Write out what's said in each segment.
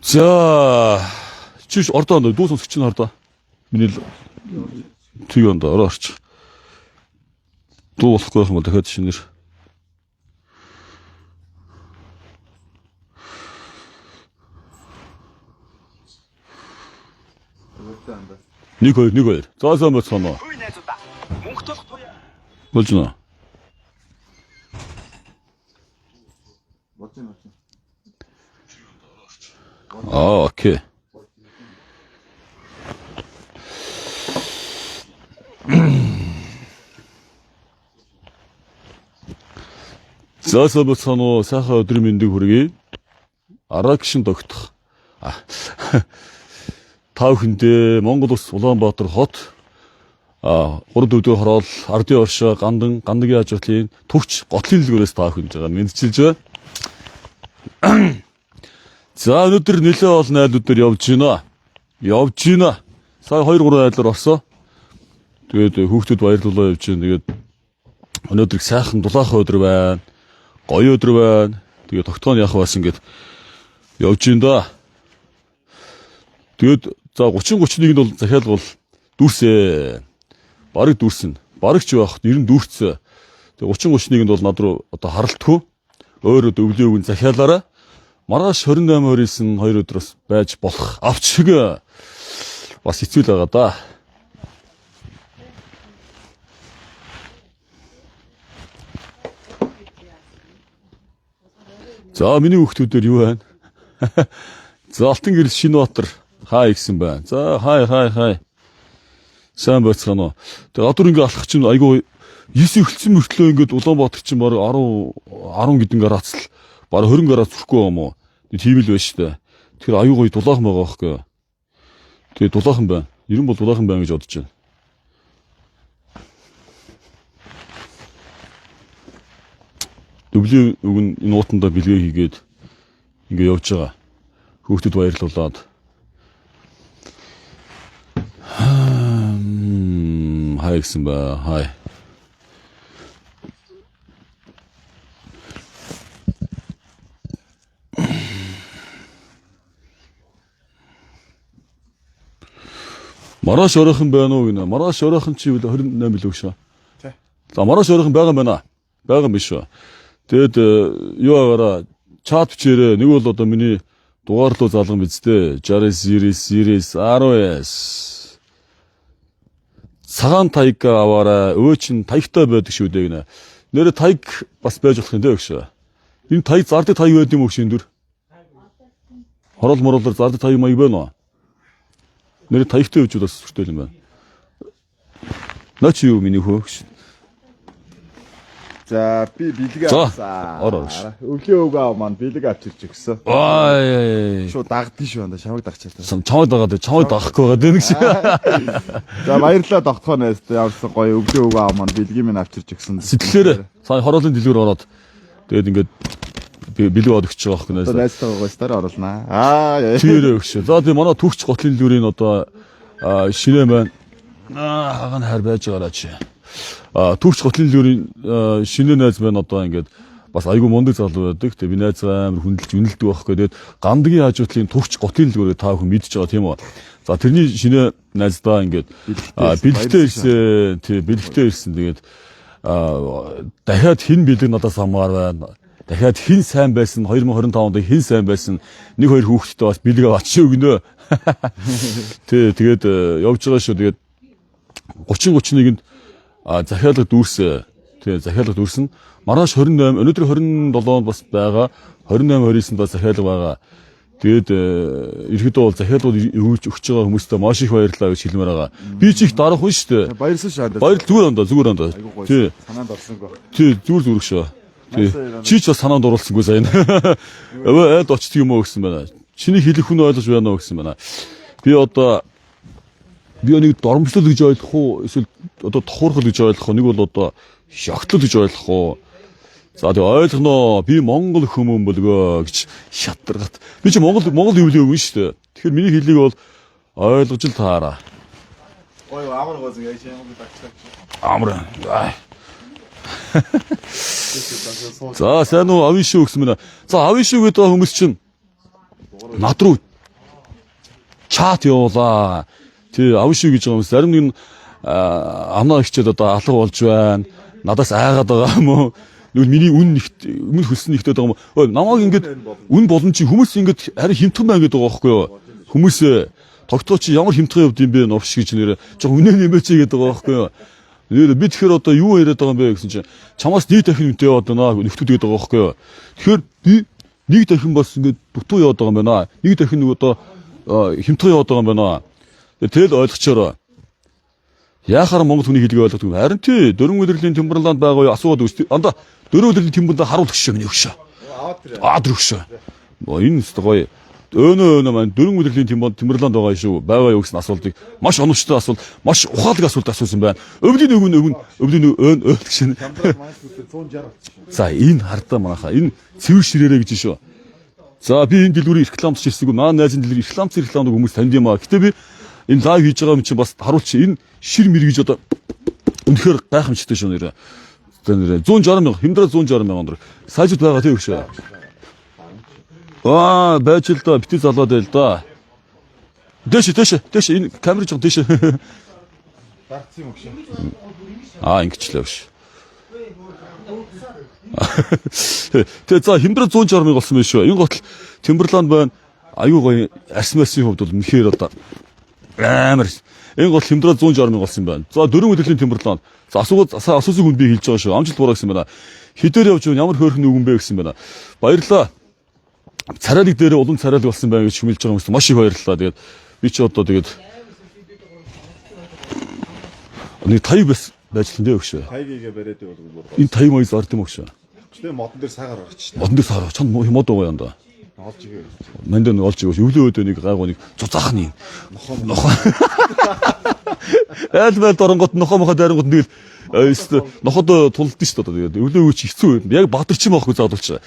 За, чиш ордоо дуу сонсогч нь ордоо. Миний тийг ондоо орооч. Дуу болохгүй юм бол дахиад шинээр. Нэг хоёр. Заасан бацгаано. Болж байна. Окей. Заасан бацгаано сайхан өдрийн мэндийг хүргэе. Арагшин тогтох. Та бүхэндээ Монгол улс Улаанбаатар хот 3-4 хороол ардын оршоо гандагийн ажиглалын төвч готлын дэлгүүрээс та бүхэнд байгаа мэдчилж байна. За өнөөдөр нэлээд олон айлууд явж байна. Сая 2-3 айлаар орсоо. Тэгээд хүүхдүүд баярлуулаа явж байна. Тэгээд өнөөдөр сайхан дулаахан өдөр байна. Гоё өдөр байна. Тэгээд тогтоон яах бас ингэж явж байна да. Тэгээд за 30-31-нд бол захиал бол дүүрсээ. Бараг дүүрсэн. Барагч байх. Ер нь дүүрцээ. Тэгээд 30-31-нд бол над руу одоо харалтгүй. Өөрөө өвлөөг нь захиалаараа маргааш 28-29 2 өдрөөс байж болох авчиг бас хэцүү л байгаа да. За миний хүүхдүүдээр юу байна? За Алтан гэрэл Шинбаатар хаа гисэн байна. За хай. Сайн байцгаана уу. Тэгээ гадуур ингээ алхах чинь айгүй 9 эхэлсэн мөртлөө ингээд Улаанбаатар чинь баг 10 гэдэн гараацл баг 20 гараац хүрхгүй юм уу? Тийм л байна шүү дээ. Тэгэхээр аюу гоё дулаахан байгаа байхгүй. Тэгээ дулаахан байна. Ер нь бол дулаахан байна гэж бодож байна. Өвлийн үг нь энэ уутандаа бэлгээ хийгээд ингээ явж байгаа. Хүүхдэд баярлуулад. Хай гисэн ба. Хай. Маргааш оройхон байна уу гинэ. Маргааш оройхон чи 28 билүү шүү. Тий. За маргааш оройхон байгаа юм байна. Байгаа юм биш үү. Тэгэд юу агаараа чат бичээрээ нэг бол одоо миний дугаар руу залган бидтэй 69 10s. Цагаан тайг аваараа өөчин таягтай байдаг шүү дээ гинэ. Нэрэ тайг бас байж болох юм дээ гэж. Энэ тайг зардаг тайг байд юм уу гэж энэ дөр. Хорол мороолоор зардаг тайг маяг байна уу? Нэр таягтай үжил бас сүртэй юм байна. Наач юу миний хөөгч. За би бэлэг авсан. Өвлийн өвгөө маань бэлэг авчирч өгсөн. Шууд дагдсан шүү анда чамайг дагчаалаа. Чамайг дагаад чамайг дагахгүй байгаа нэг шиг. За баярлалаа тогтхоноос явсан гоё өвлийн өвгөө маань бэлгийг минь авчирч өгсөн. Сэтгэлээр сая хороолын дэлгүүр ороод тэгээд ингээд бэлэг аваад өгч байгаа байхгүй нэ. Найстайгаа гойстаар оруулнаа. Тэр өгш. За тийм манай түүхч готлын дэлгүүрийн одоо шинэ маань хаан хайр байж байгаараа чи. Түүхч готлын дэлгүүрийн шинэ найз маань одоо ингээд бас айгүй мундаг залуу байдаг. Тэгээ би найз амар хүндэлж үнэлдэг байхгүй. Тэгээд гандагийн хажуутлын түүхч готлын дэлгүүрээ та хүн мэдж байгаа тийм үү. За тэрний шинэ найздаа ингээд бэлэгтэй ирсэн. Тий бэлэгтэй ирсэн. Тэгээд дахиад хин бэлэг надаас хамгаар байна. Дахиад хин сайн байсан 2025 онд хин сайн байсан 1-2 хүүхэдтэй бас бэлэг аваач өгнө. Тэгээд явж байгаа шүү. Тэгээд 30-31-нд захиалга дүүрсэ. Тэгээд захиалга дүүрсэн. Маргааш 28 өнөөдөр 27-нд бас байгаа. 28-29-нд бас захиалга байгаа. Тэгээд ерөөдөө бол захиалгууд өгч байгаа хүмүүстээ маш их баярлалаа гэж хэлмээр байгаа. Би ч их дарах хүн шүү дээ. Баярлсан шүү. Баяр зүгээр ондоо. Тий. Санаанд орсонгүй. Тий зүгээр шүү. Чи ч бас санаанд оруулсангүй сайн. Эд очдөг юм уу гэсэн байна. Чиний хэлэх хүн ойлгож байна уу гэсэн байна. Би нэг дормжлол гэж ойлгох уу? Эсвэл одоо тохуурхал гэж ойлгох уу? Нэг бол одоо шогтлол гэж ойлгох уу? За тэг ойлгоноо. Би монгол хүмүүн болгоо гэж шатаргат. Би чи монгол өвлөө өгөн шүү дээ. Тэгэхээр миний хэллийг бол ойлгож л таараа. Ой амар гоозын яа чи монгол дагчлаа. Амар. За сайн уу авин шүү гэсэн мэнэ. За авин шүү гэдэг хүмүүс чинь над руу чат явуулаа. Тий аав шүү гэж байгаа юм. Зарим нэг амнаа ихчээд одоо алга болж байна. Надаас айгаад байгаа юм уу? Миний өмнө хөлсөн ихтэй байгаа юм. Намайг ингээд үн болон чи хүмүүс ингээд харин хэмтгэн байна гэдэг байгаа байхгүй юу? Хүмүүс тогтоо чи ямар хэмтгэн явд юм бэ новш гэж нэрэ жоо үнэ нэмээч гэдэг байгаа байхгүй юу? Нэр би тэгэхээр одоо юу яриад байгаа юм бэ гэсэн чинь чамаас нэг дахин үнэтэй яваад байна нөхдөд гэдэг байгаа байхгүй юу? Тэгэхээр би нэг дахин бас ингээд дутуу яваад байгаа юм байна. Нэг дахин нэг одоо хэмтгэн яваад байгаа юм байна. Тэгэл ойлгочоороо. Яахаар Монгол хүний хэлийг ойлгодог юм. Харин тий дөрвөн удирдлагын Тэмбэрланд байгаа юу асууад үст. Анда дөрвөн удирдлагын Тэмбэрланд харуулах шүү миний өгшөө. Өгшөө. Энэ өстө гоё. Өнөө маань дөрвөн удирдлагын Тэмбэрланд байгаа шүү. Байгаа юу гэсэн асуултыг маш оновчтой асуулт, маш ухаалаг асуулт асуусан байна. Өвлийн өвн гэсэн. За энэ хардаа манайхаа. Энэ цэвэр ширээрээ гэж шүү. За би энэ дэлгүүрийн рекламч хийсэйг маань найзын дэлгүүрийн рекламыг хүмүүс танд юм аа. Гэтэ би энэ лайв хийж байгаа юм чи бас харуулчих. Энэ шир мэр гэж одоо үнэхээр гайхамшигтай шүү нэрэ. 160 мянга, хэмдрээ 160 мянган төгрөг. Сайжууд байгаа тийм шүү. Байж л да, битээ залаад байл да. Дэш энэ камер жоо дэш. Гарцсан юм шиг. Ингэчлээ биш. Тэгээ за хэмдрээ 160 мянга болсон байх шүү. Энэ готл Тэмбэрланд байна. Аюу гоё арсмасын хувьд бол үнэхээр одоо амар. Энэ гол хэмдрээ 160 мянга болсон юм байна. За дөрвөн удирдлагын Тэмбэрланд. За асуусан хүн би хэлж байгаа шүү. Амжилт буруу гэсэн байна. Хідээр явж ямар хөөрхөн үгэн бэ гэсэн байна. Баярлалаа. Царайлаг дээр улам царайлаг болсон байна гэж хүмэлж байгаа хүмүүс маш их баярлалаа. Тэгээд би ч одоо тэгээд нэг тайв байж л нэ өгшөө. Тайвигээ бариад явуулдаг. Энэ тайв маяс ард юм өгшөө. Гэхдээ модон дээр сагаар гарч. Модон дээр сагаар чанд мод байгаа юм да. Олж игээ. Мандаа нэг олж игээ. Өвлөө өдөө нэг гайгүй нэг цуцаах нь. Нохоо. Элбэл доронгот нохоо дайрангот нэг нохоод тулдсан шүү дээ. Тэгээд өвлөө өч хэцүү байд. Яг бадарч юм аахгүй заадуулчаа.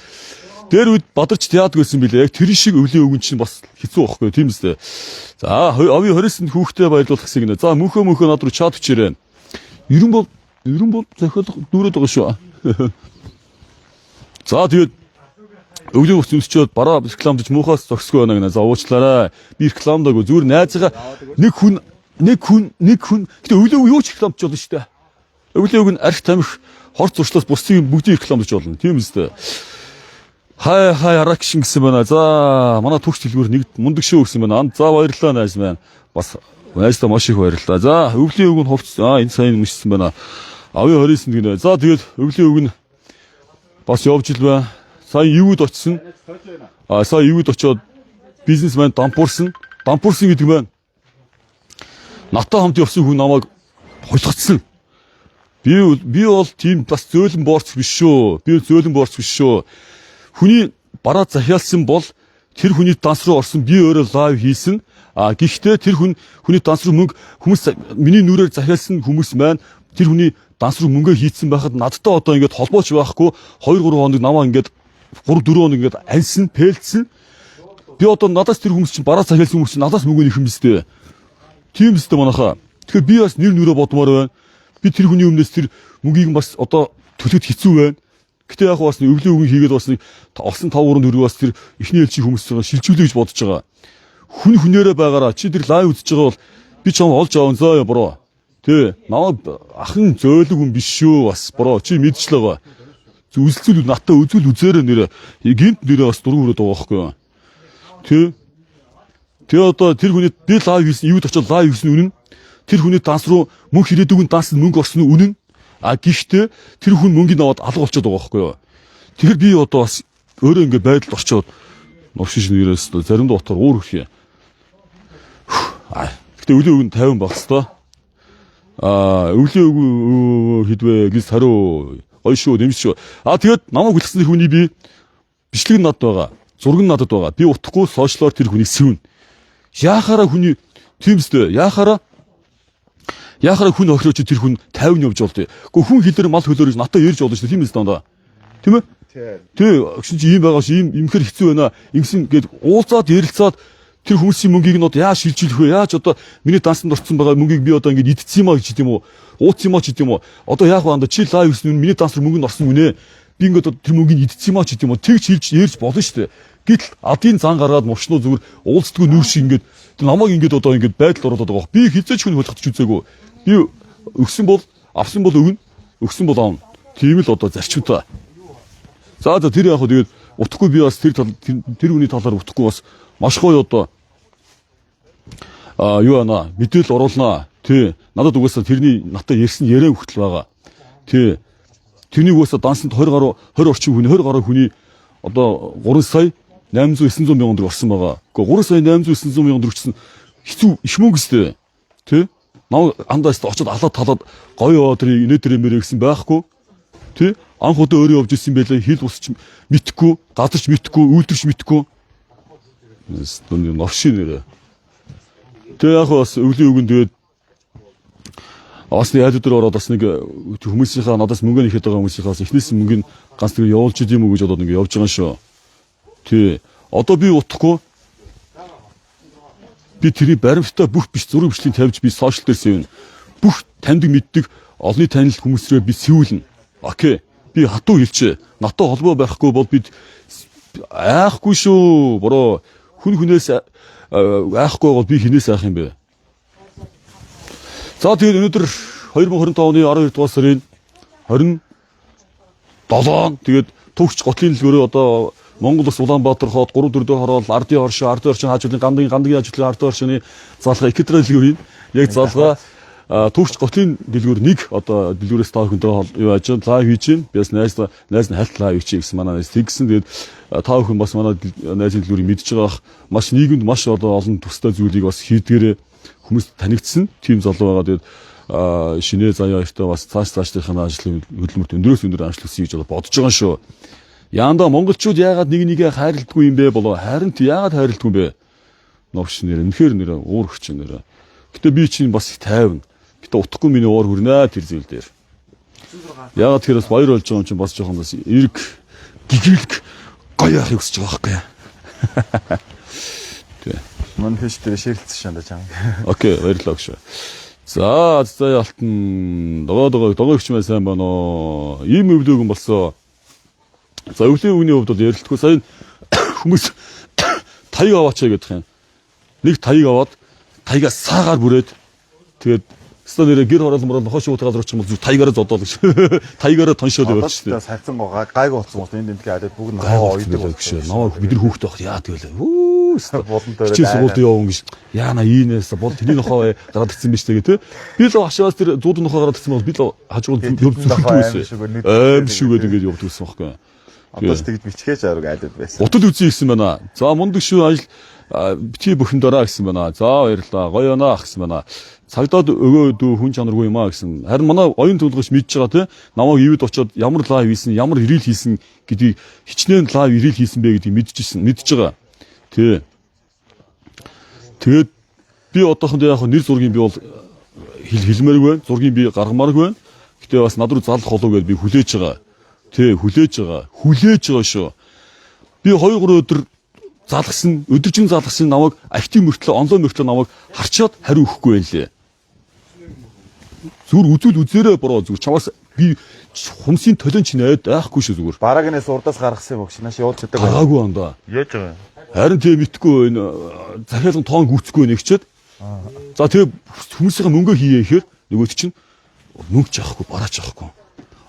Тэр үед бадарч яадаг байсан билээ. Яг тэр шиг өвлийн өвгөн чинь бас хэцүү байхгүй тийм үстэй. За ави 20-нд хүүхдээ баярлуулах гэсэн гинэ. За мөнхөө над руу чат өчээрэй. Ерөн бол захиалах дүүрээд байгаа шүү. За тэгээд өвлийн өвч өсчөөд бараа рекламдж муухаас зогсгүй байна гинэ. За уучлаарай. Би рекламдаагүй зүгээр найзгаа нэг хүн гэтээ өвлийн юу ч рекламдж болно шүү дээ. Өвлийн өвгөн арх тамхи хорц зуршлаас бусдыг бүгдийг рекламдж болно. Тийм үстэй. Хай аракшин гэсэн байна. За манай төгс дэлгүүр нэг мундаг шүү гэсэн байна. За баярлалаа найз маань. Бас найздаа маш их баярлалаа. За өвлийн өвгөн хувцс энэ сайн мөшсөн байна. Ави 29-нд гинэ. За тэгээд өвлийн өвгөн бас явж ил байна. Сая юуд очсон. Сая юуд очоод бизнесмен дампуурсан гэдэг маань натаа хамт явсан хүн намайг хойлгоцсон. Би бол тийм бас зөөлөн боорч биш шүү. Хүний бараа захиалсан бол тэр хүний данс руу орсон би өөрөө лайв хийсэн. Гэхдээ тэр хүний данс руу мөнгө хүмүүс миний нүрээр захиалсан хүмүүс маань тэр хүний данс руу мөнгө хийцэн байхад надтай одоо ингээд холбооч байхгүй 2-3 хоног намаа ингээд 3-4 хоног ингээд альсан, пээлцсэн. Би одоо надаас тэр хүмүүс чинь бараа захиалсан хүмүүс чинь надаас мөнгө нэх юм өстэй. Тийм өстэй манайхаа. Тэгэхээр би бас нэр нүрээ бодмоор байна. Би тэр хүний өмнөөс тэр мөнгийг бас одоо төлөхөд хэцүү байна. Гэтэ яг бас өвлийн өвгөн хийгээд бас олсон 5-3 төгрөг бас тэр ихний элчийн хүмүүстэйгээ шилжүүлээ гэж бодож байгаа. Хүн хүнээрээ байгаараа чи тэр лайв үзэж байгаа бол би ч юм олж аавн зөө буруу. Тэ намайг ахын зөөлөг хүн биш шүү бас буруу. Чи мэдчихлээ гоо. Үзэлцүүл натаа үзээрэй нэрэ. Гинт нэрээ бас дургу өрөөд байгаа байхгүй юу. Тэгээ одоо тэр хүний би лайв хийсэн юуд очоод лайв хийсэн үнэн. Тэр хүний данс руу мөнгө хэрээд өгөн данс мөнгө орсон үнэн. Гэхдээ тэр хүн мөнгөний аваад алга болчиход байгаа байхгүй юу. Тэгэхээр би одоо бас өөрөө ингэ байдалд орчоод новшиш нэрээс заримдаа утгаар уур хөрхий. Гэхдээ өвлийн өвгөн 50 баг хэвээр. Өвлийн өвгөн хідвэ гис хариу гоё шүү нэмж шүү. Тэгээд намайг хүлцсэн хүний би бичлэг надад байгаа. Зураг нь надад байгаа. Би утахгүй сошиалоор тэр хүнийг сэвнэ. Яахаараа хүний тиймстэй яахаараа хүн охирооч тэр хүн 50 явж болдё. Гэхдээ хүн хилээр мал хөлөөрөж натаа ярьж болно шүү тийм ээ даа. Тийм ээ? Тий. Гэсэн чи ийм байгаа ш ийм ихэр хэцүү байна. Ингэсэн гээд уулзаад ярилцаад тэр хүмүүсийн мөнгийг нь яаж шилжүүлэх вэ? Яаж одоо миний дансанд орсон байгаа мөнгийг би одоо ингэ идчихсэн юм аа гэж тийм үү? Ууцсан юм аа ч гэдэм үү? Одоо яах вэ? Чи лайв хийсэн миний данс руу мөнгөнд орсон үнэ. би ингээд тэр мөнгөний идчихсэн маа ч гэдэм юм тэгж хэлж ярьж болно шүү дээ. Гэтэл адын зан гаргаад мовчноо зүгээр уулздгүй нүүр шиг ингээд намайг ингээд одоо ингээд байдалд ороод байгаа. Би хизээч хүн хөлгөж үзээгүй. Би өгсөн бол авсан бол өгнө. Өгсөн бол аавна. Тийм л одоо зарчимтай. За тэр яг хөө тэгээд утахгүй би бас тэр хүний талаар утахгүй бас маш гоё одоо юу ана мэдээлэл оруулнаа. Тий. Надад угаасаа тэрний надад ярьсан яриа хөлтөл байгаа. Тий. Тэрнийг угаасаа дансанд 20 орчим хүний одоо 3 сая 800-900 мянган төгрөг орсон байгаа. Гэхдээ 3 сая 800-900 мянган төгрөг чинь хэцүү их мөнгө өстэй. Тий? Намайг андаас очоод алаад талаад гоё тэр инээдрэмээр гэсэн байхгүй. Тий? Анх удаа өөрөө явж ирсэн байлаа. Хил усч мэдхгүй, газарч мэдхгүй, үйлдвэрч мэдхгүй. Стон новшин нэрэ. Тэгээ яг бас өвлийн үгэн тэгээд Асны яд өдөр ороод бас нэг хүмүүсийнхаа надаас мөнгө нэхэд байгаа хүмүүсийнхаас эхнээс мөнгө нь ганц тэр явуулж идэм үү гэж бодоод ингэ явж байгаа шүү. Тий. Одоо би утахгүй. Би тэрий баримттай бүх биш зураг бичлэгийг тавьж би сошиал дээр сэвнэ. Бүх таньдаг мэддэг олонний танил хүмүүсрээ би сэвүүлнэ. Окей. Би хатуу хэлчээ. Натаа холбоо байхгүй бол бид айхгүй шүү. Бороо хүн хүнээс айхгүй бол би хинээс айх юм бэ? За тэгээд өнөөдөр 2025 оны 12 дугаар сарын 27 тэгээд төгч готлын дэлгүүрээ одоо Монгол Улс Улаанбаатар хот 3-4 дэх хороол ардын оршин хаажуулын гандагийн ажлын ардын оршины залгаа экитрал дэлгүүрийн яг залгаа төгч готлын дэлгүүр нэг одоо дэлгүүрээс та бүхэндээ юу ажил лайв хийж гин. Би бас найз нь хальт лайв хийчих гэсэн манай найз тэгсэн. Тэгээд та бүхэн бас манай найзын дэлгүүрийг мэдж байгаа маш нийгэмд маш одоо олон төстэй зүйлийг бас хийдгээрээ хүмүүс танигдсан тийм залуу байгаа. Тэгээд шинэ заяа өртөө бас цаашдынхаа ажлын хөдөлмөрт өндөрөөс өндөр амжилт хийж бодож байгаа шүү. Яанда монголчууд яагаад нэг нэгээ хайрладгүй юм бэ болоо? Харин яагаад хайрладгүй юм бэ? Новш нэр үнэхээр нэр уур өгч нэр. Гэтэ би чинь бас их тайвна. Гэтэ утахгүй миний уур хүрнэ тэр зүйл дээр. Яагаад тэр бас баяр болж байгаа юм чинь бас жоохон бас эрг гэгээлг гоё яахыг хүсэж байгаа байхгүй яа. Мөн хэш тэр ширэлцсэн шандаа чам. Окей, баярлалаа гэж. За алтан догоо өгч мэн сайн байна оо. Ийм өвлөөгөн болсон. За өвлийн үгний хувьд бол ярилцгүй сайн хүмүүс таяг аваач гэдэг юм. Нэг таяг аваад таягаа саагаар бүрээд тэгээд өстө нэрэ гэр хороол мөрөл нохоо шууд газар очих юм бол зүг таягаараа зодоол гэж. Таягаараа тоншоод яваад шүү дээ. Савцсан гайг болсон бол энд тгээ адад бүгд нохоо ойдог гэж. Намайг бид нар хүүхдээ авах яа тэгэл. Болон дээр чи суулт яваа гэж. Яана ийнээс бол тэрний нохоо гараад ирсэн биз дээ тэ. Би л хашаас тэр зууд нохоо гараад ирсэн бол би л хажууд зөв зүрхдэг байсан. Аим шүүгээд ингэж явдаг гэсэн байхгүй. Одоо ч тэгж бичгээж авраг адад байсан. Утал үзье гэсэн байна. За мундаг шүү ажил бити бүхэндөрөө гэсэн байна. За баярлалаа. Гоё оноо гэсэн байна. Цагдаад өгөөд хүн чанаргүй юм аа гэсэн. Харин манай оюун төлгөөч мэдж байгаа те. Намайг ивэд очоод ямар лайв хийсэн, ямар ирэл хийсэн гэдгийг хичнээн лайв ирэл хийсэн бэ гэдгийг мэдж байгаа. Тэ. Тэгээд би одоохондоо яг нэр зургийг би бол хэлмээргүй байна. Зургийг би гаргамааргүй байна. Гэтэ бас над руу залах болов гэдээ би хүлээж байгаа. Тэ, хүлээж байгаа шүү. Би 2-3 өдөр залгсан, өдөржин залгсан намайг актив мөртлөө, онлайн мөртлөө намайг харчаад хариу өгөхгүй байлээ. Зүгээр үзээрээ бороо зүгээр чамаас би хүмсийн төлөн чинь айхгүй шүү зүгээр. Бараагнаас урдаас гаргасан юм өгч нааш явуулж чаддаг. Гараагүй андаа. Яаж байгаа. Харин тэгээ мэдхгүй энэ захиалгын тоон гүцэхгүй нэгчээд. За тэгээ хүмүүсийн мөнгө хийе гэхээр нөгөөт чинь мөнгө чаахгүй, бараач чаахгүй.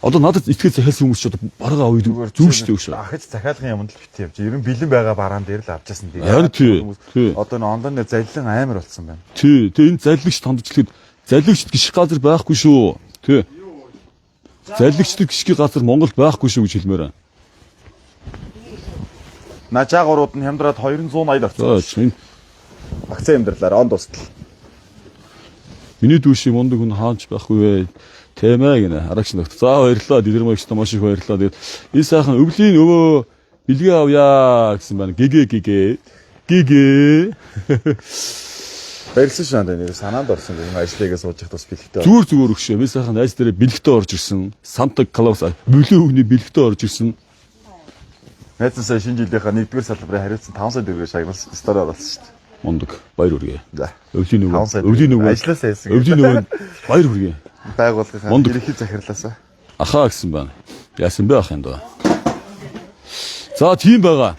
Одоо надад итгэл захиалсан хүмүүс ч одоо бараа авъя зүг шүү дээ. Ахиж захиалгын юмд л бит явж. Ер нь бэлэн байгаа бараан дээр л авчаасан тийм. Харин тий. Одоо н ондон дээр залилан амар болсон байна. Тий. Тэгээ энэ залилагч тандчлахад залилагчд гიშг газар байхгүй шүү. Тий. Залилагчд гიშг газар Монголд байхгүй шүү гэж хэлмээр байна. Начаагурууд нь хямдраад 280 орсон. Акцент амьдралаар он дуустал. Миний дүүши мундаг хүн хаанч байхгүй вэ? Тэмээ гинэ арагч нөхд. За баярлалаа. Дилэрмэгч маш их баярлалаа. Тэгээд энэ сайхан өвлийн өвөө бэлгээ авъя гэсэн байна. Гэгэ. Баярлсан шаанд нэр санаанд орсон гэх юм ажлыгаа сууж явах тус бэлгтэй. Зүгээр өгшөө. Би сайхан найз дээрээ бэлгтэй орж ирсэн. Санта Клаус бөлөө өгний бэлгтэй орж ирсэн. Найз сая шинэ жилийнхаа 1-р салбарын хариуцсан 5 сая төгрөг шагналсан стаар болсон шүү дээ. Мундаг. Баяр хүргэе. За. Өвлийн өвөө. Ажлаасаа хэлсэн. Өвлийн өвөө баяр хүргэе. Байгууллагын ерөнхий захирлаасаа. Ахаа гэсэн байна. Яасан бэ ах энэ доо. За тийм байгаа.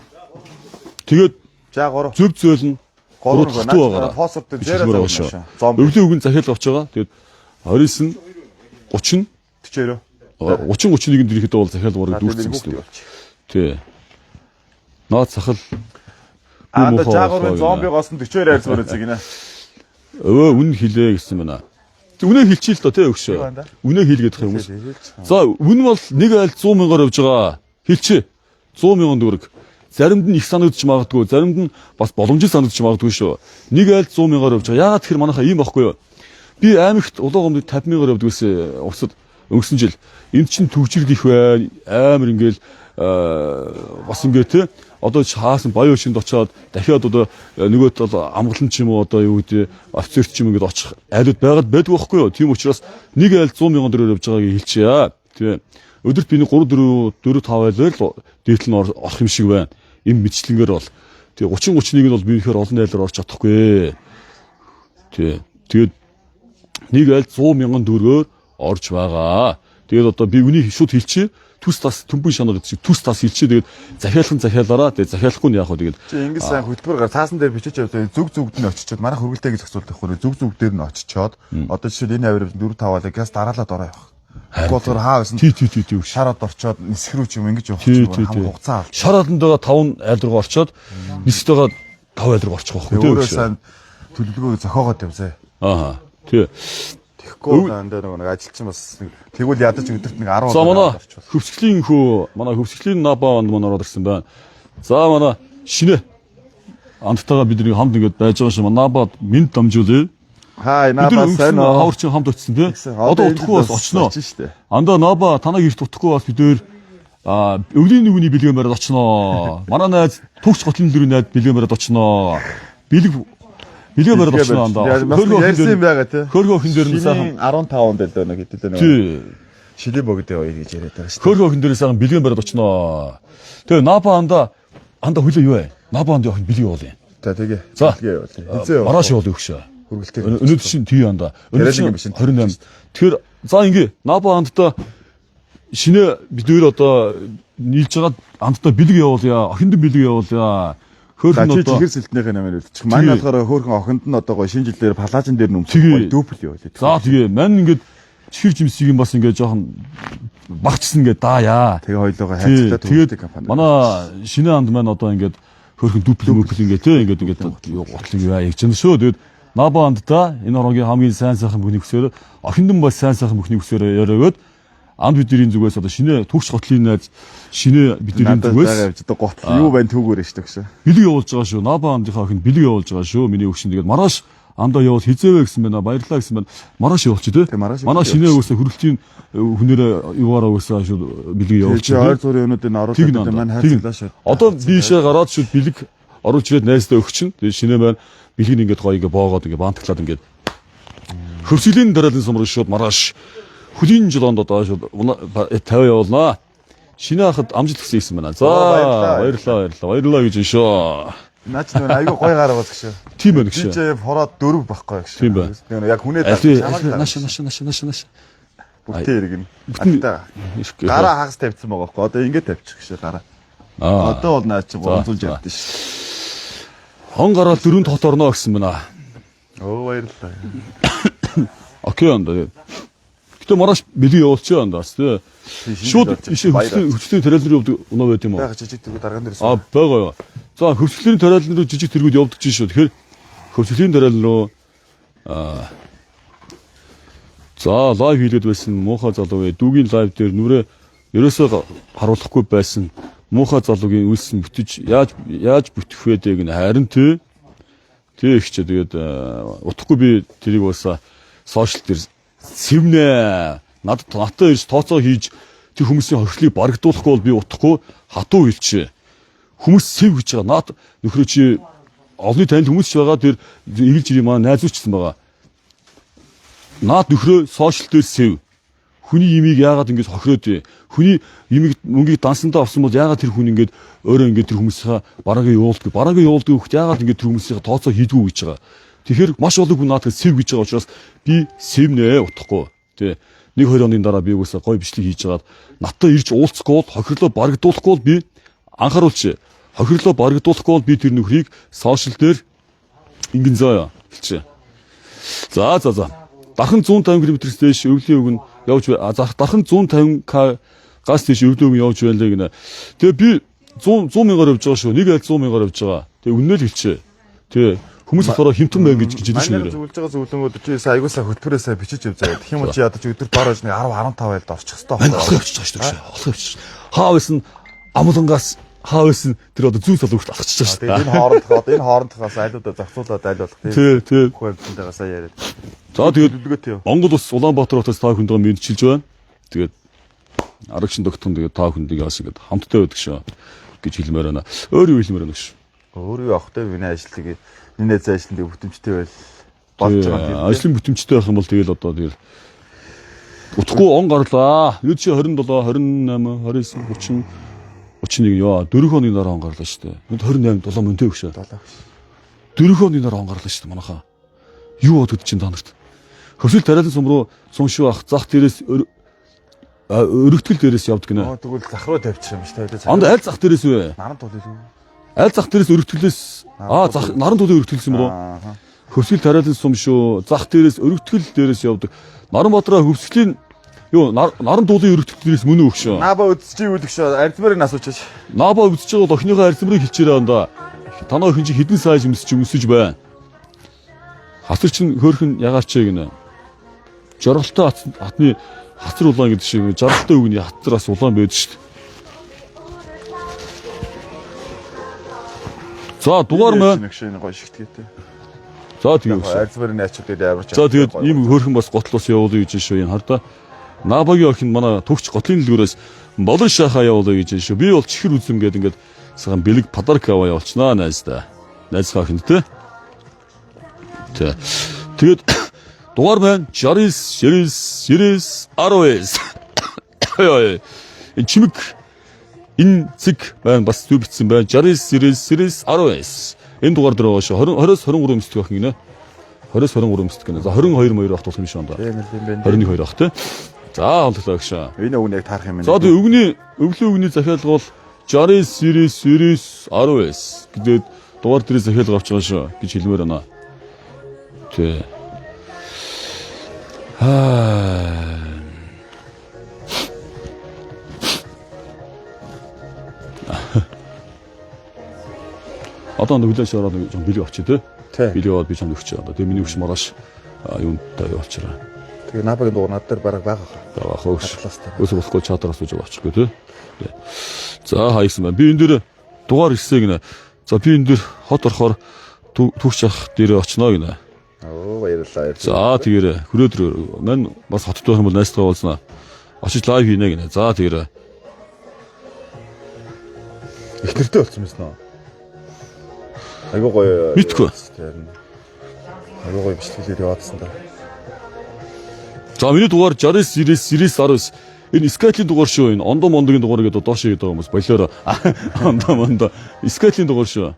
Тэгээд За 3. зөв зөөл нь 3 дахь байгаа. Фосфор дээр Хэлмээр байгаа шүү. Зомби Өвлийн үгэн захиал авч байгаа. Тэгээд 29 30 42. 30-31-нд ирэхэд бол захиал ураг дүүрсэн гэсэн үг. Тий. Наад сахал Анда жаагуурын зомбигоос нь 42 хайрц мөрөцөг гинэ. үн хэлээ гэсэн байна. Үнэ хэлчихээ л доо тий өгшөө. Үнэ хэлгээд байгаа хүмүүс. За үн бол нэг айл 100 мянгаар явж байгаа. Хэлчихээ. 100 мянган төгрөг. Заримд нь их санагдаж магадгүй, заримд нь бас боломжтой санагдаж магадгүй шүү. Нэг айл 100 мянгаар явж байгаа. Яагаад тэгэхээр манайхаа ийм байхгүй юу? Би аймагт улуугамд 50 мянгаар явдаг гэсэн усад өнгөрсөн жил. Энд чинь төвчрөл их байна. Амар ингээл бас ингээ те одоо хаасан баян шинд очоод дахиад одоо нөгөөд бол амгалан ч юм уу одоо юу гэдэг офицерч ч юм ингээд очих айлууд байгаад байдаг байхгүй юу. Тийм учраас нэг айл 100 мянган төгрөөр явж байгааг хэлчихье. Тийм. Өдөрт би 3 4 5 айлаар л дээдл нь орох юм шиг байна. Им мэдчлэнгээр бол. Тэгээ 30 31 нь бол би ихээр олон айлаар орж чадахгүй. Тийм. Тэгээд нэг айл 100 мянган төгрөгөөр орж байгаа. Тэгээд одоо би үнийг шууд хэлчихье. Түс тас төмбөн шанаар гэдэг чинь түс тас хэлчихье. Тэгээд захиалхан захиалаараа тэгээд захиалахгүй нь яах вэ тэгээд ингэж сайн хөтөлбөр цаасан дээр бичиж явдаг зүг зүгд нь очичоод манай хөргөлтэйг зохицуулдаг байхгүй зүг зүг дээр нь очичоод одоо жишээл энэ авир 4 5 алаа газ дараалаад ороо явах. Гол хаа байсан. Тий. Шараад орчоод нисгрүү ч юм ингэж явах чинь хам хугацаа авч. Шараанд байгаа 5 айл руу орчоод нисэд байгаа 5 айл руу орчих واخгүй өөрөө сайн төлөвлөгөө зохиогоод явзаа. Аа. Тий. Тэгэхгүй дандаа нэг ажилчин бас тэгвэл ядаж өдөрт нэг 10 За манай хөвсгөлийн хөө манай хөвсгөлийн наба анд манай ороод ирсэн байна. За манай шинэ амттайгаа бидний хамт ингээд байж байгаа шиг наба минь дамжуулъя. Хаа наба сайн уу? Хаварчин хамт очсон тий. Одоо утахгүй бас очноо. Андаа наба танаг ирт утахгүй бас бид өөр өвлийн нүгний бэлгэн бариад очноо. Манай найз төгс готлын дөрөв найз бэлгэн бариад очноо. Бэлгэн бариад очноо андаа. Ярьсан юм байгаа тий. Хөргөө хин дээр нь сайхан 15 онд л нэг хэдэл нэг. Тий. Шилээ богдөө хоёр гэж яриад байгаа шүү. Хөргөө хин дээр сайхан бэлгэн бариад очноо. Тэгээ наба андаа хөлөө юу вэ? Наба анд явах бэлгэн явуул юм. За тэгээ. За. Хизээ яваа. Маргааш явуул өгшөө. Хөргөлтэй. Өнөөдөр чинь тий андаа. Өнөөдөр 28. Тэгэхээр за ингээ наба андаа шинэ бид өөр одоо нийлж байгаа андаа бэлэг явуулъя. Охинд бэлэг явуулъя. Хөөрхөн одоо чихэр сэлтнийхээ нэмэр үлдчих. Манай болохоор хөөрхөн охинд нь одоо гоё шинэ жилээр палажин дээр нүмсэх дүүпл явуулъя. За тэгээ мань ингээд чихэр жимсийг юм бас ингээд жоохон багчсан ингээд даая. Тэгээ хоёлоогоо хайцлаад тэгээд компани. Манай шинэ анд маань одоо ингээд хөөрхөн дүүпл ингээд те ингээд готлын яа яг чинь шүү. Тэгээд наба андаа энэ орогийн хамгийн сайн сайхан бүхний өсөөр охиндон бас сайн сайхан бүхний өсөөр яриагод анд бидний зүгээс одоо шинэ төгс готлын найз шинэ бидний зүгээс одоо готл юу байна түүгээр шүү гэсэн. Бэлэг явуулж байгаа шүү. Наба андынхаа охин бэлэг явуулж байгаа шүү. Миний өгшин тэгээд маргааш андаа явуул хизээвэ гэсэн байна. Баярлалаа гэсэн байна. Маргааш явуулчих тий. Манай шинэ өгөөсө хөрөлтийн хүнээрээ юугаараа өгөөсөө шүү бэлэг явуулчих. Тэгээ ойр зүрийн өнөдөө оруулаад маань хайцлаа шүү. Одоо биишээ гараад шүү бэлэг оруулж ирээд найздаа өгчин. Тэгээд шинэ маань бэлэг ингээд гоё ингээд боогоод ингээд бантглаад ингээд хөвсгөлийн дараалын сумрын шууд маргааш хөлийн жилонд одоо шүү 50 явуулнаа. Шинэ хахад амжилт гэсэн юм байна. За баярлалаа гэж шүү. Наач нэг айгүй гоё гараа бас гэж. Тийм байх шүү. DJ хороод 4 байхгүй гэж. Тийм байна. Яг хүнээ нааш. Бүтээ иргэн. Гараа хагас тавьсан байгаа байхгүй. Одоо ингэ тавьчих гэж гараа. Одоо бол наач 300 явдсан шүү. Хон гараа 4 тот орно гэсэн байна. Оо баярлалаа. Окей андаа. Гэтэ маргааш бэлэг явуулчих андаас тий. Шууд хөслийн тариалан руу унаа байт юм уу? Бага жижиг тэргүүд даргаан дээрээс. Байгаа юу. За хөслийн тариалан руу жижиг тэргүүд явдаг чинь шүү. Тэгэхээр хөслийн тариалан руу за лайв хийлгээд байсан муухай залуу вэ. Дүүгийн лайв дээр нүрээ ерөөсөө харуулахгүй байсан муухай залуугийн үйлсэн бүтэж яаж бүтэх вэ дэг нь харин тий ихчээ тэгээд утахгүй би тэрийг уусаа сошиал дээр сэвнэ надад ирж тооцоо хийж тэр хүмүүсийн хорхлыг барагдуулахгүй бол би утахгүй хатуу хэлчихэ. Хүмүүс сэв гэж байгаа. Наад нөхрөө чи олны танил хүмүүс ч байгаа тэр эгэлж ирээ маа найзуучсан байгаа. Наад нөхрөө сошиал дээр сэв. Хүний имийг яагаад ингэж хохироод вэ? Хүний имийг мөнгийг дансандаа авсан бол яагаад тэр хүн ингэж өөрөө ингэж тэр хүмүүсийнхаа бараагаа явуулдаг. Бараагаа явуулдаг хөхт яагаад ингэж тэр хүмүүсийнхаа тооцоо хийдгүү гэж байгаа. Тэгэхээр маш олон хүн наадах сэв гэж байгаа учраас би сэвнэ утахгүй. Тэ 1-2 оны дараа би угаасаа гой бичлэг хийж хагаад надтай ирж уулзахгүй хохирлоо барагдуулахгүй би анхааруулчих. Хохирлоо барагдуулахгүй бол би тэр нөхрийг сошиал дээр ингэн заяа хэлчихэ. За. Дархан 150 км-с дээш өвлийн үг нь явж дархан 150 газ дээш өвлийн үг явж байлаа гинэ. Тэгээ би 100 мянгаар явж байгаа шүү. Нэг айл 100 мянгаар явж байгаа. Тэгээ үннээ л хэлчихэ. Тэгээ хүмүүс болохоор хэмтэн байна гэж хэлдэг шүү нэрээ. Зөвлөж байгаа зөвлөнгүүд чи аягуулсаа хөтгөрөөсөө бичиж явж байгаа. Тэгэх юм бол чи ядаж өдөр дор хожны 10 15 айлд орчих хэвээр байна. Олох явчих шүү дээ. Олох явчих. Хаа байсан амлангаас хаа байсан тэр одоо зүүн салгуурт алхчихж байгаа шүү. Тэгээ энэ хоорондохоос айлуудаа зохицуулаад айлуулах тийм. Хүүхдүүдтэйгээ сая яриад. За тэгээд Монгол ус Улаанбаатар хотоос та хүндээ мэдчилж байна. Тэгээд арагчин тогтхон тэгээд та хүндээ яас ингээд хамттай байдаг шүү гэж хэлмээр байна. Өөр юу хэлмээр байна гэж. Өөр юу авах те миний ажлыг миний ажлын дээр бүтэмжтэй байл болж байгаа юм. Ажлын бүтэмжтэй байх юм бол тэгэл одоо тэгэл утгагүй он гарлаа. Юу чи 27, 28, 29, 30 31 яа 4 хоногийн дараа он гарлаа шүү дээ. 28 7 мөнтэй өгшөө. 4 хоногийн дараа он гарлаа шүү дээ манайхаа. Юу бодод чинь та нарт. Хөвсөл тариалан сум руу суншуу ах зах дээрээс өргөтгөл дээрээс явдаг гинэ. Тэгвэл зах руу тавьчих юм шүү дээ. Анд аль зах дээрээс вэ? Наран тул илүү. Аль зах дээрээс өргөтгөлээс зах наран тулын өргөтгөлс юм руу. Хөвсөл тариалан сум шүү зах дээрээс өргөтгөл дээрээс явдаг. Наранбаатараа хөвсөлийн наран тулын өргөтгөлээс мөн өгшөө. Наба үзчих юу гэж арзмарыг асуучаач. Наба үзэж байгаа бол охиныхоо арзмарыг хэлчихээрээ андаа. Танаа охин чи хэдэн сая өмсөж байна. Хасар чин хөөхөн ягаар чээ гинэ. Жаргалтай хатны хасар улаан гэдэг шиг жаргалтай үгний хатраас улаан байдаг шүү дээ. За дугаар маань нэгшийн гоё шигтгээтэй. За тэгээд арзмарын найчуудад яварч. За тэгээд ийм хөөхөн бас готлоос явуулъя гэж шүү энэ хардаа. Набагийн охин манай төгч готлын дэлгүүрээс болон шахаа явуулъя гэж шүү. Би бол чихэр үзэм гэдэг ингээд сахан бэлэг подарок аваа явуулчихнаа найздаа. Найзгаа охин тэ. Тэгээд дугаар маань 69 90 10. Энэ чимэг энэ цэг маань бас зүг битсэн байна. 69 90 10. Энэ дугаар дээр байгаа шүү. 20-оос 23 өмсдөг охин гинэ. 20-оос 23 өмсдөг гинэ. За 22 2 ахтуулах юм шиг байна. 21 2 ах тэ. За онцлоо гэж. Энэ үг яг таарах юм байна. За тэгээд өвлийн үгний захиалга бол 69 90 10 гэдэг дугаар дээр захиалга авч байгаа шүү гэж хэлмээр байна. Тэ. Одоо нүглээ шороод жоо бэлэг авчи тэ. Бэлэг аваад би чамд өгч байгаа. Тэгээ миний өгч маргааш юунтай явуулчаарай. Тэгээ набагийн дугаар над дээр бараг байгаа. Байгаа хөөс. Өсөв болохгүй чатараас үж авчихгүй тэ. За хайсан байна. Би энэ дээр дугаар ирсэй гинэ. За би энэ дээр хот орохоор түүхч ах дээр очно гинэ. Баярлалаа. За тэгээрээ хүрээдрөө мань бас хотод байх юм бол найстгаа уулзнаа. Очиж лайв хийнэ гинэ. За тэгээрээ. Их нэртэй болсон юм байна. Айгуу гоё. Мэдгүй. Айгуу гоё бичлэгээр яваадсан да. За миний дугаар 69 90 10. Энэ скайтлийн дугаар шүү энэ. Ондоо мондогийн дугаар гэдэг доош игээд байгаа хүмүүс болоороо. Ондоо мондоо. Скайтлийн дугаар шүү.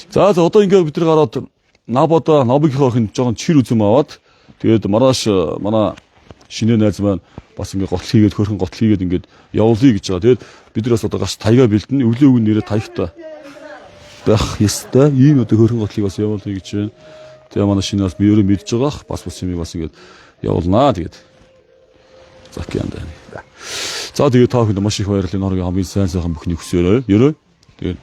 За одоо ингээд бид нар гараад Набагийнхаа охин жоохон чир үзэм аваад тэгээд маргааш манай шинэ найз маань бас ингээд готл хийгээд хөрхөн готл хийгээд ингээд явуулъя гэж байгаа. Тэгээд бид нараас одоо гарч таяга бэлдэн өвлийн үг нэрээ таягтай байх ёстой. Ийм одоо хөрхөн готлыг бас явуулъя гэж байна. Тэгээ манай шинэ бас би өөрөө мэдж байгаа. Бас юмыг бас ингээд явуулнаа тэгээд. За кянда. За тэгээд та бүхэнд маш их баярлалаа. Норгийн хамгийн сайн сайхан бүхний хүсээрэй. Ерөө. Тэгээд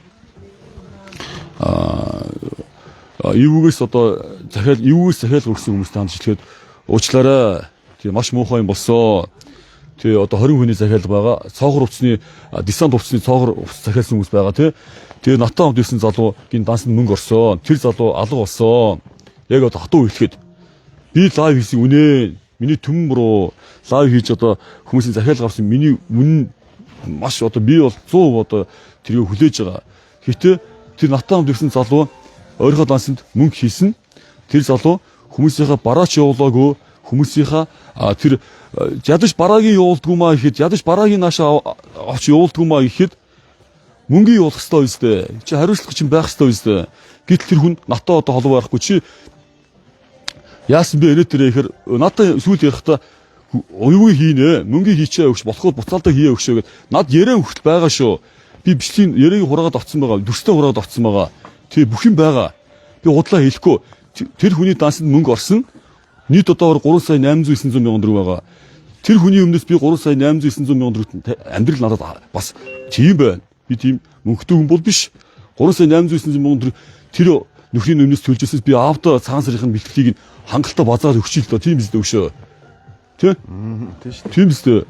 ивүүгээс одоо захиалга өгсөн хүмүүс таанд шилгээд уучлаарай. Тэгээ маш муухай юм болсон. Тэгээ одоо 20 хүний захиалга байгаа. Цоогор хувцсны десант хувцсны цоогор хувцс захиалсан хүмүүс байгаа тий. Тэгээ натаа хамт ирсэн залуугийн дансанд мөнгө орсон. Тэр залуу алга болсон. Яг одоо хатуу хэлэхэд би лайв хийсэн үнэ. Миний төмөн руу лайв хийж одоо хүмүүсийн захиалга авсан миний үнэн маш одоо би бол 100% одоо тэрийг хүлээж байгаа. Гэтэ тэр натаа хамт ирсэн залуу өөрийнхөө дансанд мөнгө хийсэн. Тэр залуу хүмүүсийнхээ бараач явуулаагүй. Хүмүүсийнхээ тэр ядаж бараагийн явуулдгүй маа гэхэд ядаж бараагийн наашаа авч явуулдгүй маа гэхэд мөнгө явуулах ёстой үстэй. Чи хариуцлага чинь байх ёстой үстэй. Гэтэл тэр хүн натаа одоо холбоо байхгүй чи яасан бэ энэ тэрэ ихэр надад сүүл ярихдаа оюуг хийнэ. Мөнгө хийчээ өгч болохгүй буцаалтаа хийе өгшөө гэд над яран хүртэл байгаа шүү. Би бичлэгийн яриаг хураагаад авцсан байгаа. Дүрстэй хураагаад авцсан байгаа. Тэгээ бүх юм байгаа. Би худлаа хэлэхгүй. Тэр хүний дансанд мөнгө орсон. Нийт одоогоор 3 сая 800 900 мянган төгрөг байгаа. Тэр хүний өмнөөс би 3 сая 800 900 мянган төгрөг амьдрал надад бас тийм байна. Би тийм мөнгөтэй хүн бол биш. 3 сая 800 900 мянган төгрөг тэр нөхрийн өмнөөс төлжсэнс би аавда цагаан сарынхын бэлтгэлийг хангалттай базаад өгч л доо тийм биз дээ өшөө. Тэ? Тийм биз дээ.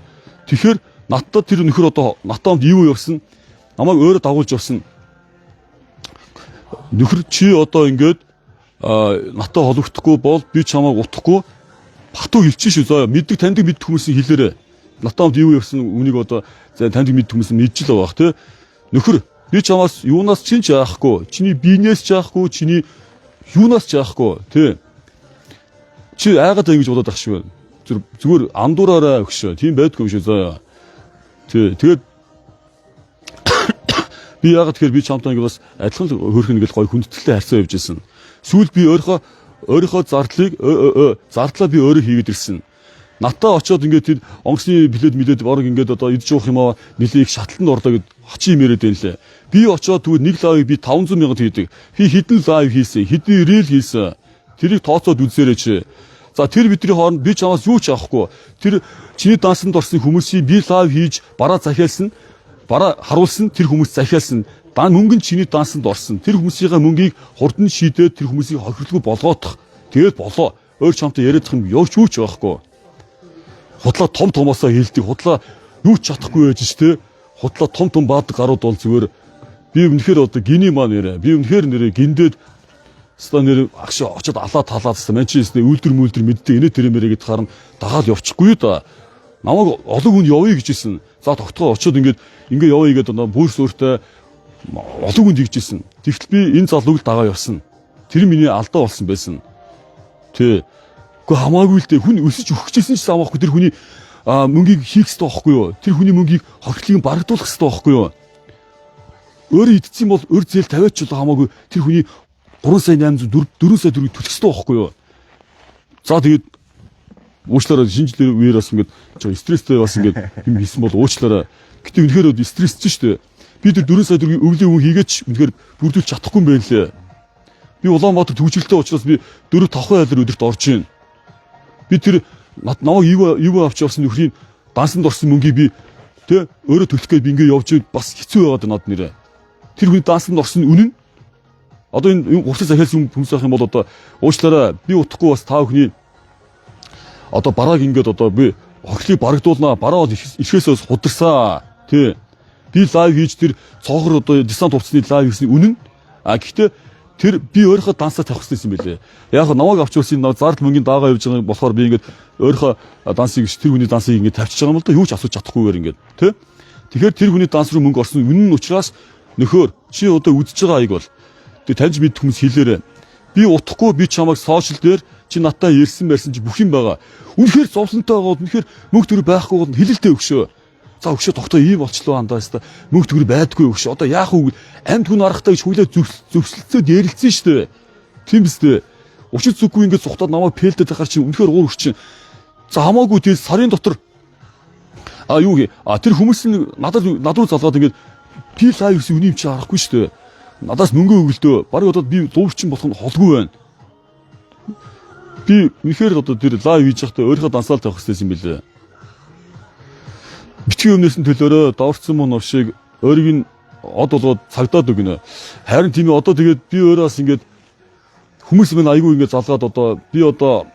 Тэгэхээр надтай тэр нөхөр одоо натаамд юу явсан? Намайг өөрөө дагуулж явсан. Нөхөр чи одоо ингээд наттай холбогдохгүй бол би чамайг утахгүй батуу хэлчих шүү заа. Мэддэг таньдаг мэддэг хүмүүсийн хэлээрээ. Натаамд юу явсан үнийг одоо таньдаг мэддэг хүмүүс мэдж л байгаа те. Нөхөр би чамаас юунаас ч яахгүй. Чиний биенээс ч яахгүй, чиний юунаас ч яахгүй те. Чи айгаад ингэж бодоод ах шиг байна. Зүгээр андуураараа өгшөө. Тийм байдгүй юм шүү заа. Тэгээд би яагаад тэгэхээр би чамтай ингэ бас адилхан хөрх нэгэл гой хүндэтгэлтэй харьцаа явж ирсэн. Сүүл би өөрийнхөө зардлаа би өөрөө хийгээд ирсэн. Натаа очиод ингээд тэр онгоцны билет мэдээд баг ингээд одоо идж уух юм аа нэлээ их шатланд орлоо гэд хачин юм яриад байна лээ. Би очиод тэгвэл нэг лайв би 500 мянгад хийдэг. Би хэдэн лайв хийсэн, хэдэн рeel хийсэн. Тэрийг тооцоод үзээрэй чи. За тэр бидний хооронд би чамаас юу ч авахгүй. Тэр чиний дансанд орсон хүмүүсийг би лайв хийж бараа захиалсан, бараа харуулсан, тэр хүмүүс захиалсан. Мөнгө нь чиний дансанд орсон. Тэр хүмүүсийн мөнгийг хурдан шийдээд тэр хүмүүсийг хохирлгүй болгоодох. Тэгээд болоо. Өөр чамтай яриадах юм юу ч байхгүй. Худлаа том томоосоо хэлдэг. Худлаа юу ч чадахгүй байж штэ. Худлаа том баадаг гарууд бол зүгээр би үнэхээр одоо гиний маань нэрэ. Би үнэхээр нэрэ гиндээд ста нэр агш очоод алаа талаад ста манчестер үлдэр мэддэг инээ тэрэмэрэ гэд харна дагаад явчихгүй да. Намайг олон хүн явъя гэжсэн. За тогтгоо очоод ингээд явъя гэдэг одоо бүрс өөртөө олон хүнд хийжсэн. Тэгтэл би энэ залууг дагаа явсан. Тэр миний алдаа болсон байсан. Тэ. Гэхдээ хамаагүй л дээ хүн өсөж өгчээсэн ч самаахгүй тэр хүний мөнгийг хийх хэрэгтэй байхгүй юу? Тэр хүний мөнгийг хорхлыг барагдуулах хэрэгтэй байхгүй юу? Өөрөө идсэн бол өр зээл тавиач л хамаагүй тэр хүний 3 сая 800 4 сая төгрөг төлөх хэрэгтэй байхгүй юу? За тэгээд уучлаарай шинжлэх үеэр бас ингээд стресстэй бас ингээд юм хийсэн бол уучлаарай. Гэтэ үнэхээр стресстэй шүү дээ. Би тэр 4 сая төгрөгийн өвлийн хүн хийгээч үнэхээр бүрдүүлж чадахгүй юм байна лээ. Би Улаанбаатар төвчлөлтэй учраас би 4-5 айлар өдөрт орж ийн. Би тэр намайг юу авч явсан нөхрийн дансанд орсон мөнгийг би тэ өөрөө төлөх гээд би ингээд явж бас хэцүү байгаад надад нэрэ. Тэр хүний дансанд орсон үнэн одоо энэ урсгал захиалсан хүмүүс ах юм бол одоо уучлаарай би утахгүй бас та бүхний одоо барааг ингээд одоо би хохлыг барагдуулнаа бараа ишгээсээс хударсаа тий би лайв хийж тэр цоохор одоо десант хувцсны лайв хийсэн үнэн гэхдээ тэр би өөрийнхөө дансаа тавих гэсэн юм байлээ. Яг намайг авч ирсэн зардал мөнгөний дагаа явж байгаа болохоор би ингээд өөрийнхөө дансыг тэр хүний дансыг ингээд тавьчих байгаа юм л да юу ч асууж чадахгүйгээр ингээд тий. Тэгэхээр тэр хүний данс руу мөнгө орсон үнэн нь учраас нөхөр чи одоо үдчихэж байгаа аяг бол тэг таньж мэдэх хүмүүс хэлээрэ. Би утахгүй би чамайг сошиал дээр чи натаа ярьсан байсан чи бүх юм байгаа. Үнэхээр зовлонтой байгаа үнэхээр мөнгө төгрөг байхгүй бол хэлэлтэй өгшөө. За өгшөө тогтоо ийм болчлоо андаастаа мөнгө төгрөг байдгүй өгшөө. Одоо яах вэ? Амьд хүн арахтаа гэж хүлээ зөвсөлцөөд ярилцсан шүү дээ. Тийм биз дээ. Учир зүггүй ингэж сухтаад намайг пэлдэд байхаар чи үнэхээр уур өгчин. За хамаагүй тийм сарын дотор юу гээ тэр хүмүүс нь надад руу залгаад ингэж пил лайв гэсэн үнийг чи харахгүй шүү дээ. Надаас мөнгө өгөлдөө. Барыг одоо би дуурчин болох нь холгүй байна. Би үнэхээр одоо тэр лайв хийж байхдаа өөрийнхөө дансаал тавих хэрэгтэй юм билээ. Бичгийн өмнөөс нь төлөөрөө даварцсан мөн уршиг өөрийг нь од болгоод цагдаад өгнө. Харин тийм ээ одоо тэгээд би өөрөө бас ингээд хүмүүс минь айгүй ингээд залгаад одоо би одоо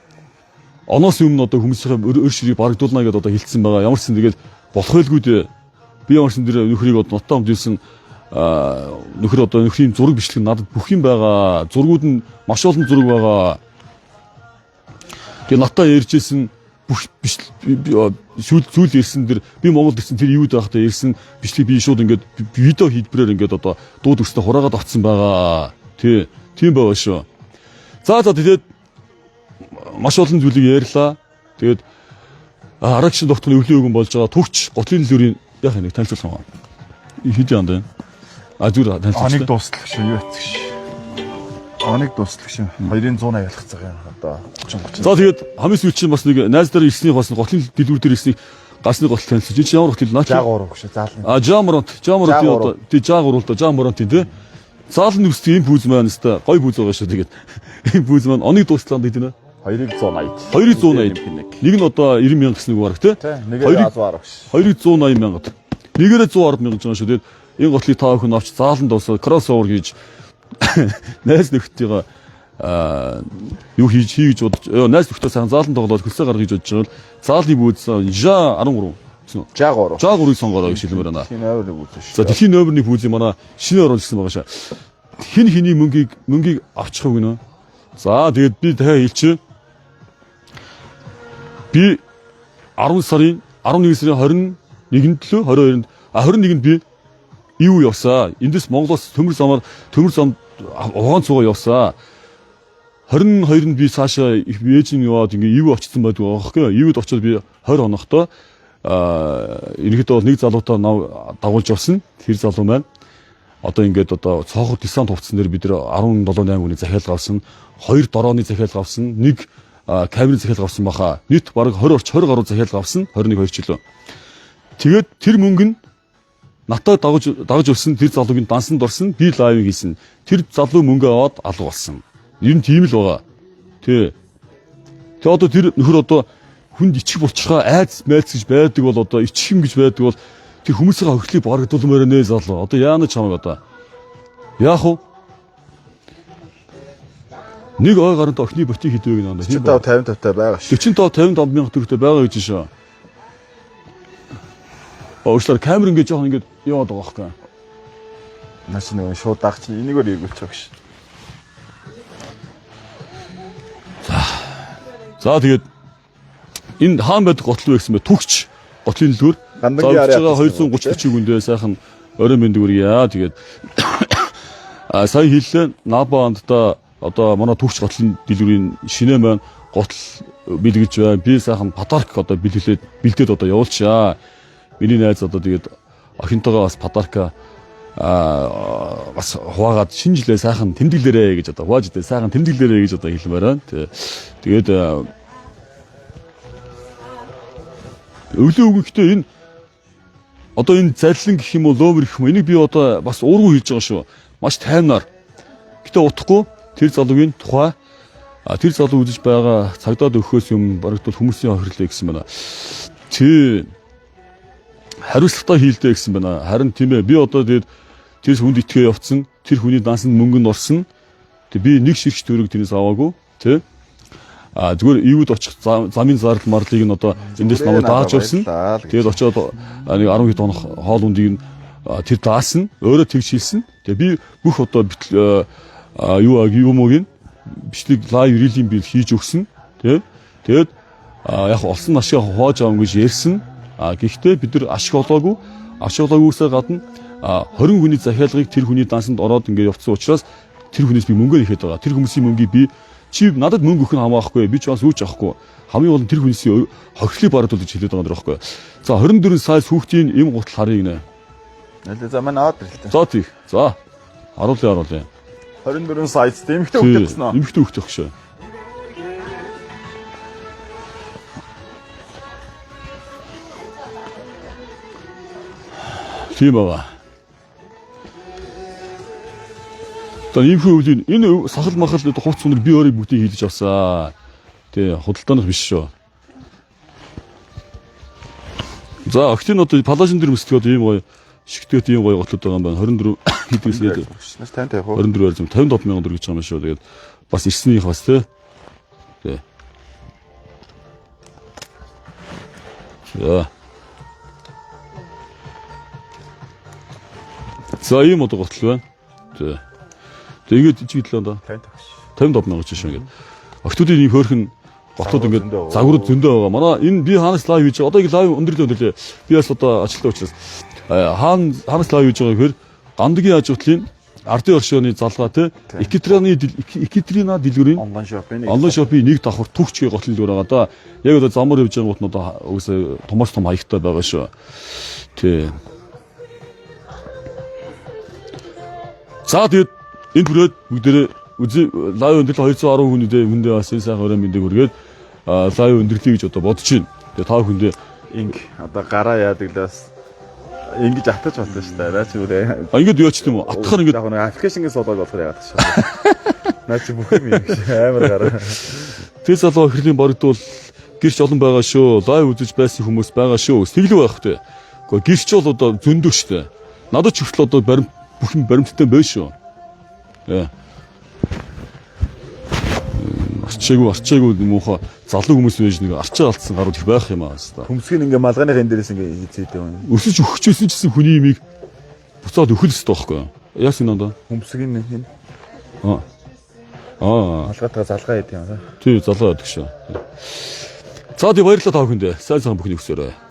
оноос өмнө одоо хүмүүсийн өр ширийг барагдуулна гэдээ одоо хэлсэн байгаа. Ямар ч юм тэгээд болох байлгүй дээ. Би ямар ч юм тэр нөхрийг одоо нотоо өмдүүлсэн нөхөр одоо нөхрийн зураг бичлэг надад бүх юм байгаа. Зургууд нь маш олон зураг байгаа. Тэгээ натаа ярьжсэн бүх сүүл ирсэн дэр би Монголд ирсэн тэр юуд байхдаа ирсэн бичлэг би шууд ингээд видео хийдбэрээр ингээд одоо дууд өстө хураагаад авцсан байгаа. Тийм байгаа шүү. За тэгээд маш олон зүйлийг ярьлаа. Тэгээд арагшин тогтмол өвлийн өгөн болж байгаа төгч готлын лөрийн яг нэг танилцуулсан. Хэд яанд байна? Зүгээр танилцуулсан. Оныг дуустал шүү юу яцг ш. Оныг дуустал шүү. 280 ялах цаг юм одоо 30. За тэгээд хамгийн сүүлд чинь бас нэг найз дараа ирсний бас готлын дэлгүүр дээр ирсний Гасны готл танилцсан. Чи ямар готл наач? Жаагуур гэж заална. Жаамурант тий жаагууруулта жаамурант тий. Заалны үстэй юм пүүз маань өстой гой пүүз байгаа шүү тэгээд. Энэ пүүз маань оныг дуусталанд гэдэг нэ. 280. 280. Нэг нь одоо 90,000 гэсэн үг баг тий. Нэг нь азвар багш. 280,000. Нэгээрээ 110,000 жаа шүү. Тэгээд энэ готлыг та бүхэн авч зааланд дуусаа кроссовер хийж найз нөхдөйгөө юу хийж бодож найз нөхдөд сайхан зааланд тоглоод хөлсөө гаргаж бодож байгаа бол заалны пүүз жа 13. Жаагуурыг сонгороо гэж хэлмээр байна. Тийм ойрыг үзэн шүү. За дэлхийн номерны пүүзийг манай шинэ оруулсан байгаа шээ. Хин хиний мөнгийг авчих уу гинэ. За тэгээд би дахиад хэлчихэ. Би 10 сарын 11 сарын 21-нд лөө 22-нд 21-нд би юу явсаа. Эндээс Монголоос төмөр замд угаан цугаа явсаа. 22-нд би цаашаа их Бээжин яваад ингээ ив очсон байдаг аахгүй. Ивд очоод би 20 хоногтой ерөнхийдөө бол нэг залуутай дагуулж явсан. Тэр залуу маань одоо ингээд одоо цоохор десант хувцсан дээр бид нэр 17-8 хүний захиалга авсан, 2 дорооны захиалга авсан, 1 камерын захиалга авсан баха. Нийт бараг 20 гаруй захиалга авсан 21 жилөө. Тэгээд тэр мөнгө нь натаа дагаж өгсөн тэр залуугийн дансанд орсон, би лайв хийсэн. Тэр залуу мөнгө аваад алга болсон. Ер нь тийм л байгаа. Тэ. Тэгээ одоо тэр нөхөр одоо хүнд ичих булчгаа айц майц гэж байдаг бол одоо ичихэн гэж байдаг бол тэр хүмүүсийн хөрхлийг барагдуулмаар нэ залуу. Одоо яана чамайг одоо. Яах вэ? Нэг ой гарант охины ботыг хийдвэг нэ. 45 50 байгаа шүү. 45 мянга төгрөгтэй байгаа гэж шүү. Уушлаар камер ингээд жоохон ингээд яваад байгаа байхгүй. Маш нэг шууд дагч энийгээр эргүүлчих гэж. За тэгээд энэ хаан байдаг готл вэ гэсэн бэ? Түгч готлын дэлгүүр. За 230 хүндээ сайхан орой мэнд үргийа. Тэгээд сая хэллээ Набаандта одоо манай түгч готлын дэлгүүрийн шинэ маань готл бэлгэж байна. Би сайхан подарк одоо бэлдээд одоо явуулчаа. Миний найз одоо тэгээд охинтойгоо бас подарка бас хуваагаад шинэ жилээ сайхан тэмдэглээрэй гэж одоо хувааж идэ сайхан тэмдэглээрэй гэж одоо хэлмээр байна. Тэгээд өглөө өгөхдөө энэ одоо энэ зарлин гэх юм уу лоовер гэх юм энийг би одоо бас уургүй хийж байгаа шүү. Маш тайвнаар. Гэтэ утахгүй тэр залуугийн тухай тэр залуу үзэж байгаа цагдаад өгөхөөс юм барагдвал хүмүүсийн хохирлээ гэсэн байна. Тэ хариуцлагатай хийлдэ гэсэн байна. Харин тийм ээ би одоо тэгээд тэр хүнд итгээ явцсан. Тэр хүний дансанд мөнгөнд орсон. Тэг би нэг ширхч төгрөг тэрнээс аваагүй. Тэ. Зүгээр ивд очих замын зардал марлыг нь одоо эндээс намайг дааж явсан. Тэгээд очиод нэг 10 хэд хоног хоол ундыг нь тэр даасан. Өөрөө тэгж хийсэн. Тэгээд би бүх одоо юмыг бичлэг лайв релийн бил хийж өгсөн. Тэгээд яг олсон ашиг хувааж авах гэж ярьсан. Гэхдээ бид нар ашиг олоогүй. Ашиг олоогүйсээ гадна 20 хүний захиалгыг тэр хүний дансанд ороод ингээд явцсан учраас тэр хүнээс би мөнгө ихэд байгаа. Тэр хүмүүсийн мөнгийг би чи надад мөнгө өгөх нь хамаахгүй. Би ч бас үүч авахгүй. Хамгийн гол нь тэр хүмүүсийн хохирлыг барагдуул гэж хэлээд байгаа юм байхгүй. За 24 сая хүүхдийн им гутал харъя гинэ. Нэлээ за манай аваад ирлээ. За тий. За. Харуулъя. 24 саяц эмхтэй хөхтэй гэсэн үү? Эмхтэй хөхтэй хөшөө. Тийм байгаа. За ийм хөвлийн энэ сахал махал хувц өнөр би өөрөө бүгдийг хийдэж авсаа. Тэ худалдаанах биш шүү. За октин одоо палажин дээр мөсдөг одоо ийм гоё шигтэйт ийм гоё готлоод байгаа юм байна. 24 хэдээс гээд. Маш тань тавих уу? 24 57 мянган төгрөг гэж байгаа юм шүү. Тэгээд бас ирснийх бас тэ. За. За ийм одоо готл байна. Тэгээд чи хэлээ даа. 57 мянган ч шүү ингээд. Октодын ийм хөөрхөн готлууд ингээд загварууд зөндөө байгаа. Манай энэ би хаанаас лайв хийж байгаа. Одоо ингэ лайв өндөрлөө. Би бас одоо ажилтаа учраас хаанаас лайв хийж байгаа гэхээр Гандагийн аж ахуйлын ардын оршооны залгаа те Екатерина дэлгүүрийн онлайн шопын нэг давхар түгчгээ готлол дээр байгаа да. Яг одоо замаар явж байгаа гот нь одоо угсаа томоос том хаягтай байгаа шүү. Тэ. За тэгээд энэ түрээд бүгдээрээ лайв өндөрлөө 210 хүндээ бас энэ сайхан орой мэндийг үргээд лайв өндөрлөе гэж одоо бодож байна. Тэгээ та бүхэндээ инг одоо гараа яадаг л бас ингэж атаж болно шүү дээ. Наа чи үрээ. Ингээд яач тийм үү? Атахаар ингээд яг нэг аппликейшнээс болоод болохоор яагаад шүү. Наа чи бүх юм ингэж амар гараа. тэр залуу хэрлийн борогдвол гэрч олон байгаа шүү. Лайв үзэж байсан хүмүүс байгаа шүү. Тэглэв байх хэрэгтэй. Гэхдээ гэрч бол одоо зөндөө шүү дээ. Надад ч хүртэл одоо бүх юм баримттай байна шүү. Арчаагүй муухай залуу хүмүүс байж нэг арчаа алдсан гарууд их байх юм аа хэвээр. Хөмсгийг ингээ малганы хэн дээрээс ингээ хийцээд байна. Өсөж өгч байсан ч гэсэн хүний имийг буцаад өхөл өстэй байхгүй юу? Яасан юм даа? Хөмсгийн хин Малгайтаа залгаа яд юм аа. Тий залгаа яадаг шүү. За тий баярлалаа тав хүндээ. Сайн бүхний өсөөрэй.